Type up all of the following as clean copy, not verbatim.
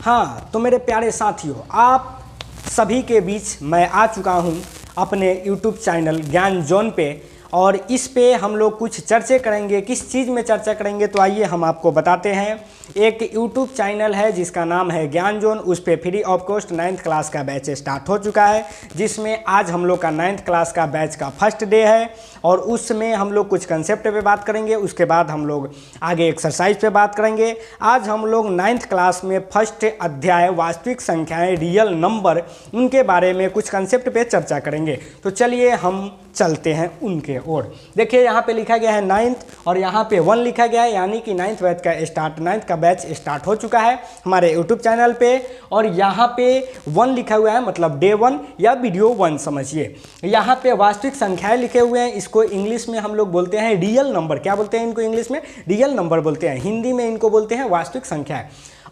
हाँ तो मेरे प्यारे साथियों, आप सभी के बीच मैं आ चुका हूँ अपने YouTube चैनल ज्ञान जोन पे, और इस पे हम लोग कुछ चर्चे करेंगे। किस चीज़ में चर्चा करेंगे तो आइए हम आपको बताते हैं। एक YouTube चैनल है जिसका नाम है ज्ञान जोन, उस पे free of cost 9th class का बैच स्टार्ट हो चुका है, जिसमें आज हम लोग का 9th क्लास का बैच का फर्स्ट डे है। और उसमें हम लोग कुछ कंसेप्ट पे बात करेंगे, उसके बाद हम लोग आगे एक्सरसाइज पे बात करेंगे। आज हम लोग 9th क्लास में फर्स्ट अध्याय वास्तविक संख्याएं, रियल नंबर, उनके बारे में कुछ कंसेप्ट पे चर्चा करेंगे। तो चलिए हम चलते हैं उनके ओर। देखिए यहाँ पे लिखा गया है 9th और यहाँ पे 1 लिखा गया है, यानी कि 9th बैच का बैच स्टार्ट हो चुका है हमारे YouTube चैनल पे। और यहाँ पे 1 लिखा हुआ है, मतलब डे 1 या वीडियो 1 समझिए। यहाँ पे वास्तविक संख्याएं लिखे हुए हैं, इसको इंग्लिश में हम लोग बोलते हैं रियल नंबर। क्या बोलते हैं इनको इंग्लिश में? रियल नंबर बोलते हैं। हिंदी में इनको बोलते हैं वास्तविक संख्याएं।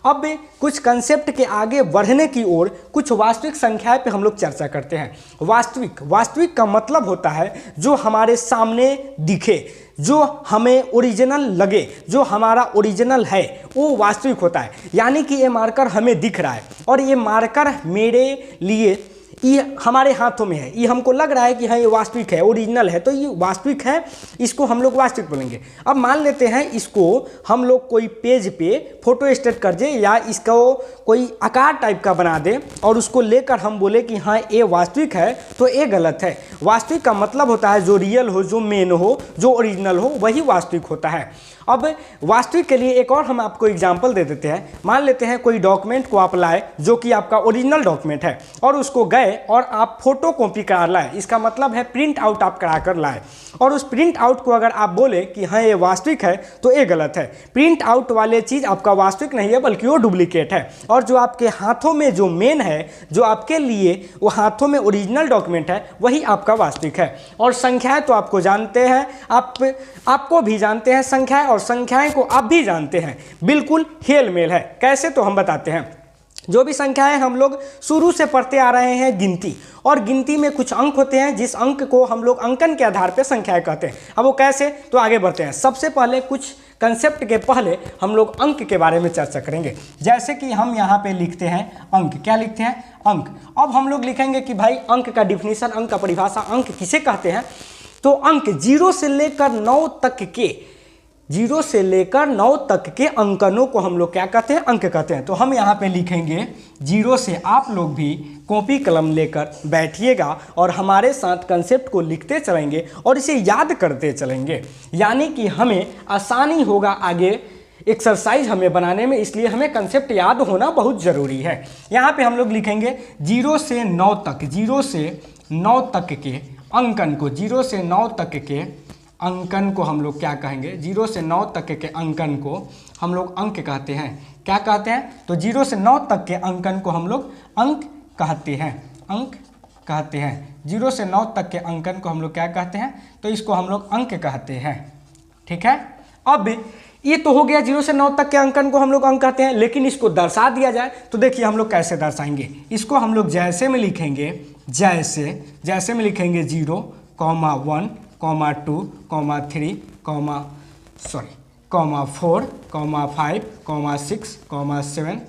अब कुछ कंसेप्ट के आगे बढ़ने की ओर कुछ वास्तविक संख्याएं पे हम लोग चर्चा करते हैं। वास्तविक का मतलब होता है जो हमारे सामने दिखे, जो हमें ओरिजिनल लगे, जो हमारा ओरिजिनल है वो वास्तविक होता है। यानी कि ये मार्कर हमें दिख रहा है और ये मार्कर मेरे लिए ये हमारे हाथों में है, ये हमको लग रहा है कि हाँ ये वास्तविक है, ओरिजिनल है, तो ये वास्तविक है, इसको हम लोग वास्तविक बोलेंगे। अब मान लेते हैं इसको हम लोग कोई पेज पे फोटो स्टेट कर दे या इसको कोई आकार टाइप का बना दे और उसको लेकर हम बोले कि हाँ ये वास्तविक है, तो ये गलत है। वास्तविक का मतलब होता है जो रियल हो, जो मेन हो, जो ओरिजिनल हो, वही वास्तविक होता है। अब वास्तविक के लिए एक और हम आपको एग्जांपल दे देते हैं। मान लेते हैं कोई डॉक्यूमेंट को आप लाए जो कि आपका ओरिजिनल डॉक्यूमेंट है और उसको गए और आप फोटो कॉपी करा लाए, इसका मतलब है प्रिंट आउट आप करा कर लाए, और उस प्रिंट आउट को अगर आप बोले कि हाँ ये वास्तविक है तो ये गलत है। प्रिंट आउट वाले चीज़ आपका वास्तविक नहीं है बल्कि वो डुप्लीकेट है। और जो आपके हाथों में जो मेन है, जो आपके लिए वो हाथों में ओरिजिनल डॉक्यूमेंट है, वही आपका वास्तविक है। और संख्याएं तो आपको जानते हैं, आपको भी जानते हैं संख्याएं, और संख्याएं को आप भी जानते हैं, बिल्कुल हेल मेल है। कैसे तो हम बताते हैं। जो भी संख्याएं हम लोग शुरू से पढ़ते आ रहे हैं गिनती, और गिनती में कुछ अंक होते हैं जिस अंक को हम लोग अंकन के आधार पर संख्याएं कहते हैं। अब वो कैसे, तो आगे बढ़ते हैं। सबसे पहले कुछ कंसेप्ट के पहले हम लोग अंक के बारे में चर्चा करेंगे। जैसे कि हम यहाँ पे लिखते हैं अंक। क्या लिखते हैं? अंक। अब हम लोग लिखेंगे कि भाई अंक का डिफिनीशन, अंक का परिभाषा, अंक किसे कहते हैं? तो अंक 0 से लेकर 9 तक के अंकनों को हम लोग क्या कहते हैं? अंक कहते हैं। तो हम यहाँ पे लिखेंगे 0 से, आप लोग भी कॉपी कलम लेकर बैठिएगा और हमारे साथ कंसेप्ट को लिखते चलेंगे और इसे याद करते चलेंगे, यानी कि हमें आसानी होगा आगे एक्सरसाइज हमें बनाने में। इसलिए हमें कंसेप्ट याद होना बहुत ज़रूरी है। यहाँ पे हम लोग लिखेंगे 0 से 9 तक, 0 से 9 तक के अंकन को, 0 से 9 तक के अंकन को हम लोग क्या कहेंगे? 0 से 9 तक के अंकन को हम लोग अंक कहते हैं। क्या कहते हैं? तो 0 से 9 तक के अंकन को हम लोग अंक कहते हैं, अंक कहते हैं। 0 से 9 तक के अंकन को हम लोग क्या कहते हैं? तो इसको हम लोग अंक कहते हैं। ठीक है। अब ये तो हो गया 0 से 9 तक के अंकन को हम लोग अंक कहते हैं, लेकिन इसको दर्शा दिया जाए तो देखिए हम लोग कैसे दर्शाएंगे। इसको हम लोग जैसे में लिखेंगे, जैसे में लिखेंगे 0, 1, 2, 3, 4, 5, 6, 7,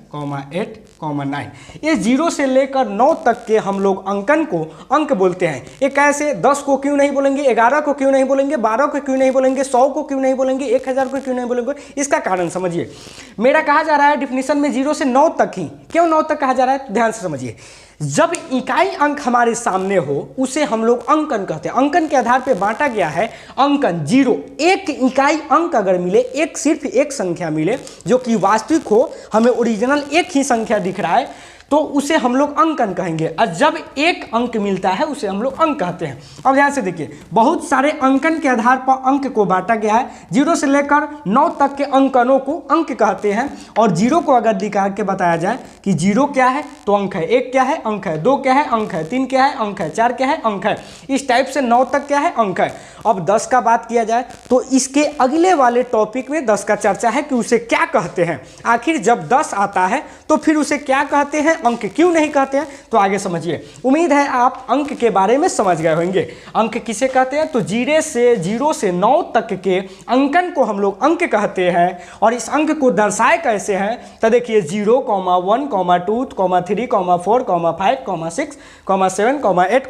8, 9। ये 0 से लेकर 9 तक के हम लोग अंकन को अंक बोलते हैं। ये कैसे? 10 को क्यों नहीं बोलेंगे, 11 को क्यों नहीं बोलेंगे, 12 को क्यों नहीं बोलेंगे, 100 को क्यों नहीं बोलेंगे, 1000 को क्यों नहीं बोलेंगे? इसका कारण समझिए। मेरा कहा जा रहा है डिफिनीशन में 0 से 9 तक ही, क्यों 9 तक कहा जा रहा है? ध्यान से समझिए। जब इकाई अंक हमारे सामने हो उसे हम लोग अंकन कहते हैं। अंकन के आधार पे बांटा गया है अंकन। 0, एक इकाई अंक अगर मिले, सिर्फ एक संख्या मिले जो कि वास्तविक हो, हमें ओरिजिनल एक ही संख्या दिख रहा है, तो उसे हम लोग अंकन कहेंगे। और जब एक अंक मिलता है उसे हम लोग अंक कहते हैं। अब ध्यान से देखिए, बहुत सारे अंकन के आधार पर अंक को बांटा गया है। 0 से लेकर 9 तक के अंकनों को अंक कहते हैं। और 0 को अगर दिखा के बताया जाए कि 0 क्या है तो अंक है, 1 क्या है अंक है, 2 क्या है अंक है, 3 क्या है अंक है, 4 क्या है अंक है। इस टाइप से 9 तक क्या है अंक है। अब 10 का बात किया जाए तो इसके अगले वाले टॉपिक में 10 का चर्चा है कि उसे क्या कहते हैं। आखिर जब 10 आता है तो फिर उसे क्या कहते हैं हैं, अंक क्यों नहीं कहते हैं, तो आगे समझिए। उम्मीद है आप अंक के बारे में समझ गए होंगे। अंक किसे कहते हैं, तो 0 से 9 तक के अंकन को हम लोग अंक कहते हैं। और इस अंक को दर्शाए कैसे हैं, तो देखिए 0, 1, 2, 3, 4, 5, 6, 7, 8,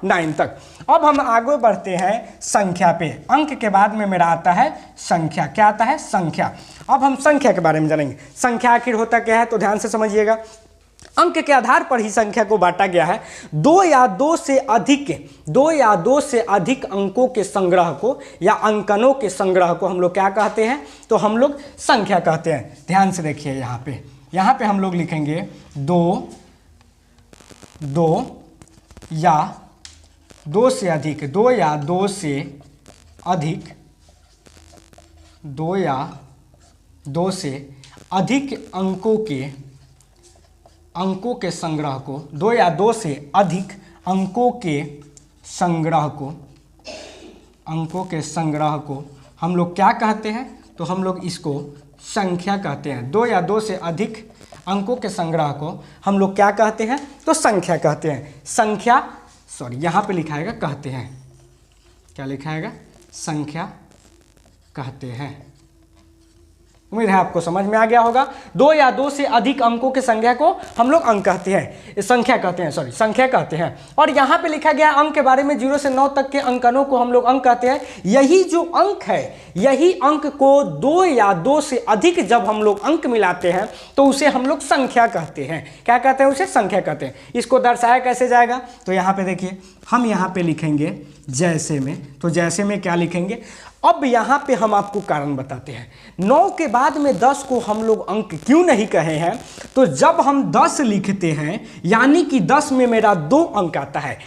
9 तक। अब हम आगे बढ़ते हैं संख्या पे। अंक के बाद में मेरा आता है संख्या। क्या आता है, संख्या। अब हम संख्या के बारे में जानेंगे। संख्या आखिर होता क्या है, तो ध्यान से समझिएगा। अंक के आधार पर ही संख्या को बांटा गया है। 2 या 2 से अधिक अंकों के संग्रह को या अंकनों के संग्रह को हम लोग क्या कहते हैं, तो हम लोग संख्या कहते हैं। ध्यान से देखिए, यहाँ पे हम लोग लिखेंगे 2 या 2 से अधिक, 2 या 2 से अधिक, 2 या 2 से अधिक अंकों के संग्रह को, 2 या 2 से अधिक अंकों के संग्रह को हम लोग क्या कहते हैं, तो हम लोग इसको संख्या कहते हैं। 2 या 2 से अधिक अंकों के संग्रह को हम लोग क्या कहते हैं, तो संख्या कहते हैं। संख्या, सॉरी यहाँ पे लिखाएगा कहते हैं, क्या लिखाएगा, संख्या कहते हैं। उम्मीद है आपको समझ में आ गया होगा। 2 या 2 से अधिक अंकों के संख्या को हम लोग अंक कहते हैं, संख्या कहते हैं। और यहाँ पे लिखा गया अंक के बारे में 0 से 9 तक के अंकनों को हम लोग अंक कहते हैं। यही जो अंक है, यही अंक को 2 या 2 से अधिक जब हम लोग अंक मिलाते हैं तो उसे हम लोग संख्या कहते हैं। क्या कहते हैं, उसे संख्या कहते हैं। इसको दर्शाया कैसे जाएगा, तो यहाँ पे देखिए, हम यहाँ पे लिखेंगे जैसे में, तो जैसे में क्या लिखेंगे। अब यहाँ पे हम आपको कारण बताते हैं। 9 के बाद में 10 को हम लोग अंक क्यों नहीं कहे हैं, तो जब हम 10 लिखते हैं यानी कि 10 में मेरा 2 अंक आता है।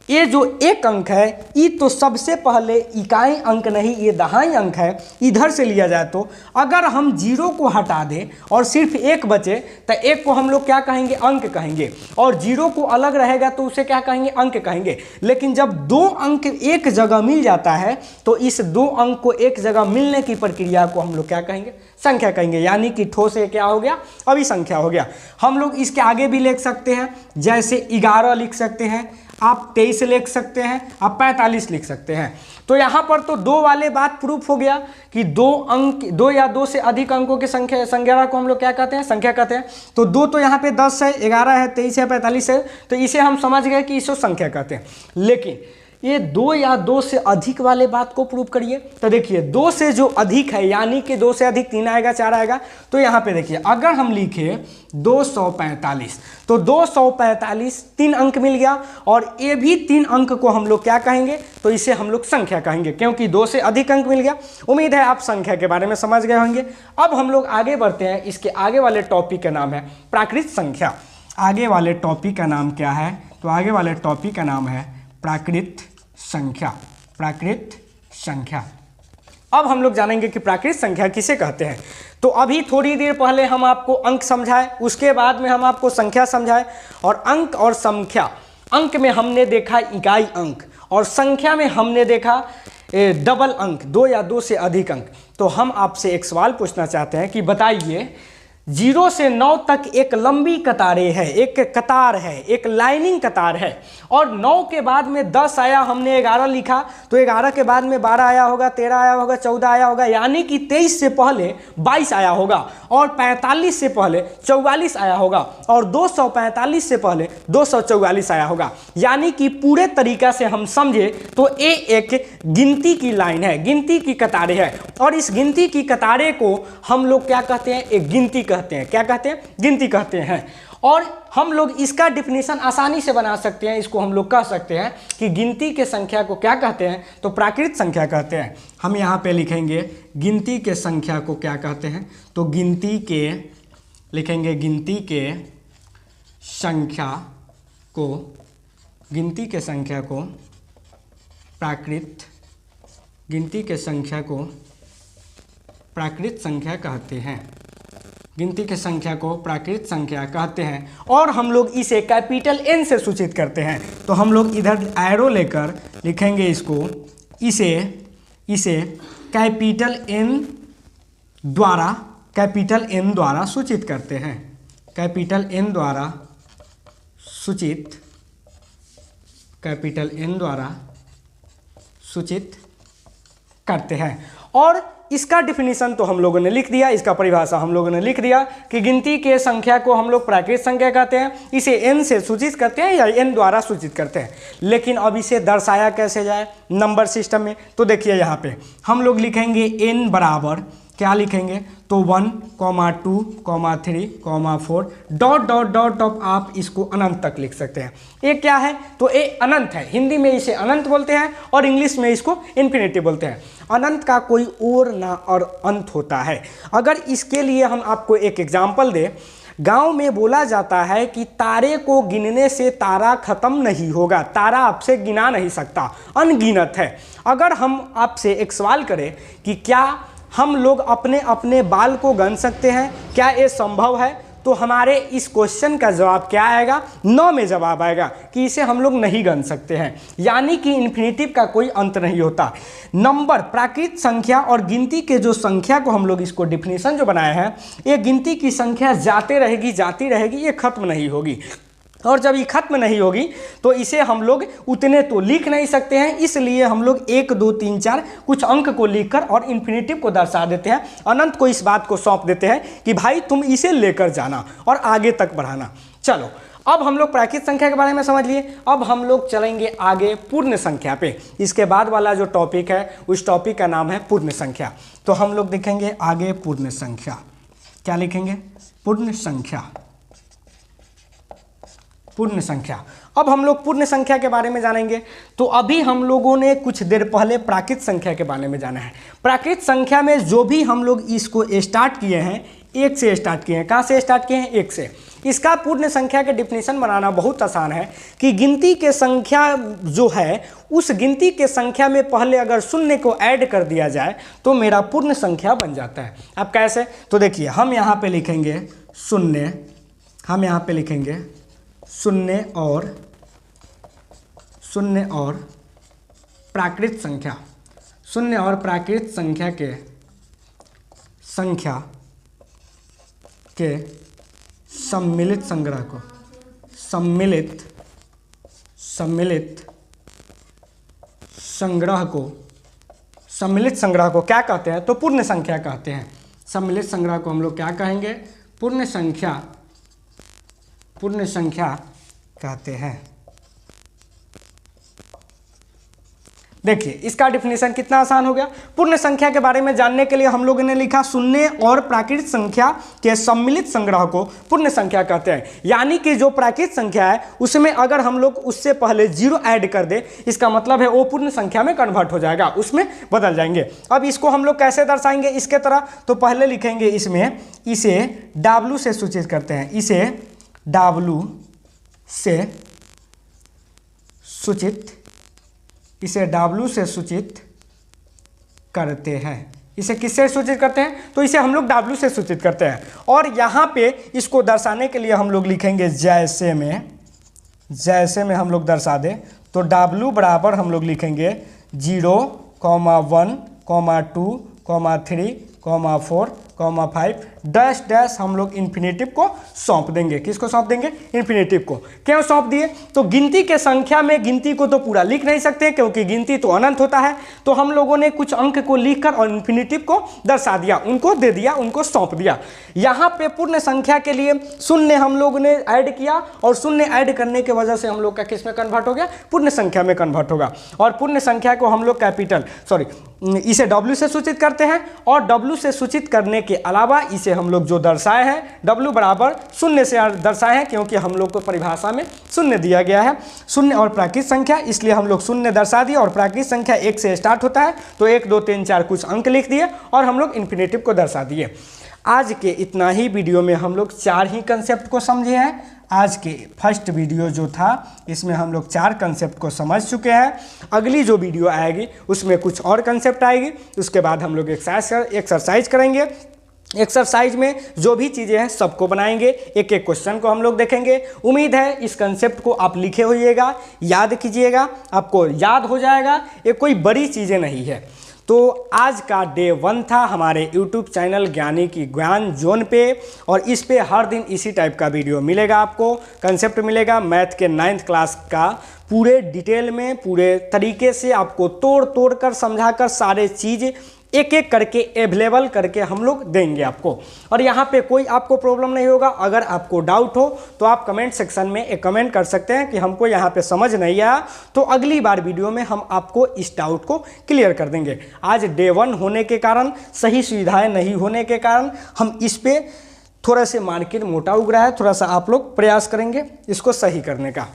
ये जो एक अंक है, ये तो सबसे पहले इकाई अंक नहीं, ये दहाई अंक है। इधर से लिया जाए तो अगर हम 0 को हटा दें और सिर्फ 1 बचे तो 1 को हम लोग क्या कहेंगे, अंक कहेंगे। और 0 को अलग रहेगा तो उसे क्या कहेंगे, अंक कहेंगे। लेकिन जब 2 अंक एक जगह मिल जाता है तो इस 2 अंक को एक जगह मिलने की प्रक्रिया को हम लोग क्या कहेंगे, संख्या कहेंगे। यानी कि ठोस से क्या हो गया, अभी संख्या हो गया। हम लोग इसके आगे भी लिख सकते हैं, जैसे 11 लिख सकते हैं, आप 23 लिख सकते हैं, आप 45 लिख सकते हैं। तो यहाँ पर तो 2 वाले बात प्रूफ हो गया कि 2 या 2 से अधिक अंकों के संख्या को हम लोग क्या कहते हैं, संख्या कहते हैं। तो 2 तो यहाँ पे 10 है, 11 है, 23 है, 45 है, तो इसे हम समझ गए कि इसे संख्या कहते हैं। लेकिन ये 2 या 2 से अधिक वाले बात को प्रूव करिए। तो देखिए 2 से जो अधिक है, यानी कि 2 से अधिक 3 आएगा, 4 आएगा। तो यहाँ पे देखिए, अगर हम लिखे 245, तो 245 3 अंक मिल गया। और ये भी 3 अंक को हम लोग क्या कहेंगे, तो इसे हम लोग संख्या कहेंगे, क्योंकि 2 से अधिक अंक मिल गया। उम्मीद है आप संख्या के बारे में समझ गए होंगे। अब हम लोग आगे बढ़ते हैं। इसके आगे वाले टॉपिक का नाम है प्राकृत संख्या। आगे वाले टॉपिक का नाम क्या है, तो आगे वाले टॉपिक का नाम है प्राकृत संख्या। प्राकृत संख्या। अब हम लोग जानेंगे कि प्राकृत संख्या किसे कहते हैं। तो अभी थोड़ी देर पहले हम आपको अंक समझाए, उसके बाद में हम आपको संख्या समझाए। और अंक और संख्या, अंक में हमने देखा इकाई अंक और संख्या में हमने देखा डबल अंक, 2 या 2 से अधिक अंक। तो हम आपसे एक सवाल पूछना चाहते हैं कि बताइए 0 से 9 तक एक लंबी कतारें है, एक कतार है, एक लाइनिंग कतार है। और 9 के बाद में 10 आया, हमने 11 लिखा, तो 11 के बाद में 12 आया होगा, 13 आया होगा, 14 आया होगा, यानी कि 23 से पहले 22 आया होगा। और 45 से पहले 44 आया होगा। और 245 से पहले 244 आया होगा। यानी कि पूरे तरीका से हम समझे तो ये एक गिनती की लाइन है, गिनती की कतारें है। और इस गिनती की कतारें को हम लोग क्या कहते हैं, एक गिनती कहते हैं। क्या कहते हैं, गिनती कहते हैं। और हम लोग इसका डिफिनीशन आसानी से बना सकते हैं। इसको हम लोग कह सकते हैं कि गिनती के संख्या को क्या कहते हैं, तो प्राकृत संख्या कहते हैं। हम यहाँ पे लिखेंगे गिनती के संख्या को क्या कहते हैं, तो गिनती के लिखेंगे, गिनती के संख्या को, गिनती के संख्या को प्राकृत, गिनती के संख्या को प्राकृत संख्या कहते हैं। गिनती की संख्या को प्राकृत संख्या कहते हैं। और हम लोग इसे कैपिटल N से सूचित करते हैं। तो हम लोग इधर एरो लेकर लिखेंगे इसको, इसे कैपिटल N द्वारा सूचित करते हैं। कैपिटल एन द्वारा सूचित, कैपिटल एन द्वारा सूचित करते हैं। और इसका डिफिनीशन तो हम लोगों ने लिख दिया, इसका परिभाषा हम लोगों ने लिख दिया कि गिनती के संख्या को हम लोग प्राकृत संख्या कहते हैं, इसे n से सूचित करते हैं या n द्वारा सूचित करते हैं। लेकिन अब इसे दर्शाया कैसे जाए नंबर सिस्टम में, तो देखिए यहाँ पे हम लोग लिखेंगे n बराबर क्या लिखेंगे, तो 1, 2, 3, 4 डॉट डॉट डॉट डॉट आप इसको अनंत तक लिख सकते हैं। ये क्या है, तो ये अनंत है, हिंदी में इसे अनंत बोलते हैं और इंग्लिश में इसको इन्फिनिटी बोलते हैं। अनंत का कोई और ना और अंत होता है। अगर इसके लिए हम आपको एक एग्जाम्पल दें, गांव में बोला जाता है कि तारे को गिनने से तारा खत्म नहीं होगा, तारा आपसे गिना नहीं सकता, अनगिनत है। अगर हम आपसे एक सवाल करें कि क्या हम लोग अपने अपने बाल को गिन सकते हैं, क्या ये संभव है, तो हमारे इस क्वेश्चन का जवाब क्या आएगा, 9 में जवाब आएगा कि इसे हम लोग नहीं गिन सकते हैं। यानी कि इन्फिनिटिव का कोई अंत नहीं होता। नंबर, प्राकृत संख्या और गिनती के जो संख्या को हम लोग इसको डिफिनीशन जो बनाए हैं, ये गिनती की संख्या जाती रहेगी, ये खत्म नहीं होगी। और जब ये खत्म नहीं होगी तो इसे हम लोग उतने तो लिख नहीं सकते हैं, इसलिए हम लोग 1, 2, 3, 4 कुछ अंक को लिखकर और इन्फिनिटिव को दर्शा देते हैं। अनंत को इस बात को सौंप देते हैं कि भाई तुम इसे लेकर जाना और आगे तक बढ़ाना। चलो, अब हम लोग प्राकृत संख्या के बारे में समझ लिए, अब हम लोग चलेंगे आगे पूर्ण संख्या पे। इसके बाद वाला जो टॉपिक है उस टॉपिक का नाम है पूर्ण संख्या। तो हम लोग देखेंगे आगे पूर्ण संख्या, क्या लिखेंगे, पूर्ण संख्या, पूर्ण संख्या। अब हम लोग पूर्ण संख्या के बारे में जानेंगे। तो अभी हम लोगों ने कुछ देर पहले प्राकृत संख्या के बारे में जाना है। प्राकृत संख्या में जो भी हम लोग इसको स्टार्ट किए हैं, 1 से स्टार्ट किए हैं। कहाँ से स्टार्ट किए हैं, 1 से। इसका पूर्ण संख्या के डिफिनीशन बनाना बहुत आसान है कि गिनती के संख्या जो है, उस गिनती के संख्या में पहले अगर शून्य को ऐड कर दिया जाए तो मेरा पूर्ण संख्या बन जाता है। अब कैसे, तो देखिए हम यहाँ पे लिखेंगे शून्य, हम यहाँ पे लिखेंगे शून्य और प्राकृत संख्या, शून्य और प्राकृत संख्या के सम्मिलित संग्रह को, सम्मिलित संग्रह को क्या कहते हैं, तो पूर्ण संख्या कहते हैं। सम्मिलित संग्रह को हम लोग क्या कहेंगे, पूर्ण संख्या कहते हैं। देखिए इसका डिफिनीशन कितना आसान हो गया। पूर्ण संख्या के बारे में जानने के लिए हम लोगों ने लिखा शून्य और प्राकृत संख्या के सम्मिलित संग्रह को पूर्ण संख्या कहते हैं। यानी कि जो प्राकृत संख्या है उसमें अगर हम लोग उससे पहले 0 ऐड कर दे, इसका मतलब है वो पूर्ण संख्या में कन्वर्ट हो जाएगा, उसमें बदल जाएंगे। अब इसको हम लोग कैसे दर्शाएंगे इसके तरह, तो पहले लिखेंगे इसमें, इसे W से सूचित करते हैं, इसे W से सूचित करते हैं। इसे किससे सूचित करते हैं, तो इसे हम लोग W से सूचित करते हैं। और यहाँ पे इसको दर्शाने के लिए हम लोग लिखेंगे जैसे में हम लोग दर्शा दें, तो W बराबर हम लोग लिखेंगे 0, 1, 2, 3, 4, 5 डैश डैश हम लोग इन्फिनिटिव को सौंप देंगे। किसको सौंप देंगे, इन्फिनिटिव को। क्यों सौंप दिए, तो गिनती के संख्या में गिनती को तो पूरा लिख नहीं सकते क्योंकि गिनती तो अनंत होता है, तो हम लोगों ने कुछ अंक को लिखकर और इन्फिनिटिव को दर्शा दिया, उनको दे दिया, उनको सौंप दिया। यहाँ पे पूर्ण संख्या के लिए शून्य हम लोगों ने ऐड किया और शून्य ऐड करने की वजह से हम लोग का किस में कन्वर्ट हो गया, पूर्ण संख्या में कन्वर्ट होगा। और पूर्ण संख्या को हम लोग इसे W से सूचित करते हैं और W से सूचित करने के अलावा इसे हम लोग जो दर्शाए हैं W बराबर शून्य से दर्शाए हैं, क्योंकि हम लोग को परिभाषा में शून्य दिया गया है। शून्य और प्राकृत संख्या, इसलिए हम लोग शून्य दर्शा दिए और प्राकृत संख्या 1 से स्टार्ट होता है, तो 1, 2, 3, 4 कुछ अंक लिख दिए और हम लोग इन्फिनिटिव को दर्शा दिए। आज के इतना ही वीडियो में हम लोग 4 ही कंसेप्ट को समझे हैं। आज के फर्स्ट वीडियो जो था इसमें हम लोग 4 कंसेप्ट को समझ चुके हैं। अगली जो वीडियो आएगी उसमें कुछ और कंसेप्ट आएगी, उसके बाद हम लोग एक्सरसाइज करेंगे। एक्सरसाइज में जो भी चीज़ें हैं सबको बनाएंगे, एक एक क्वेश्चन को हम लोग देखेंगे। उम्मीद है इस कंसेप्ट को आप लिखे होइएगा, याद कीजिएगा, आपको याद हो जाएगा। ये कोई बड़ी चीज़ें नहीं है। तो आज का डे 1 था हमारे YouTube चैनल ज्ञानी की ज्ञान जोन पे, और इस पे हर दिन इसी टाइप का वीडियो मिलेगा, आपको कंसेप्ट मिलेगा मैथ के 9th क्लास का पूरे डिटेल में, पूरे तरीके से आपको तोड़ तोड़ कर समझा कर सारे चीज़ एक एक करके अवेलेबल करके हम लोग देंगे आपको। और यहाँ पे कोई आपको प्रॉब्लम नहीं होगा। अगर आपको डाउट हो तो आप कमेंट सेक्शन में एक कमेंट कर सकते हैं कि हमको यहाँ पे समझ नहीं आया, तो अगली बार वीडियो में हम आपको इस डाउट को क्लियर कर देंगे। आज डे 1 होने के कारण, सही सुविधाएं नहीं होने के कारण हम इस पे थोड़ा से मार्केट मोटा उग रहा है, थोड़ा सा आप लोग प्रयास करेंगे इसको सही करने का।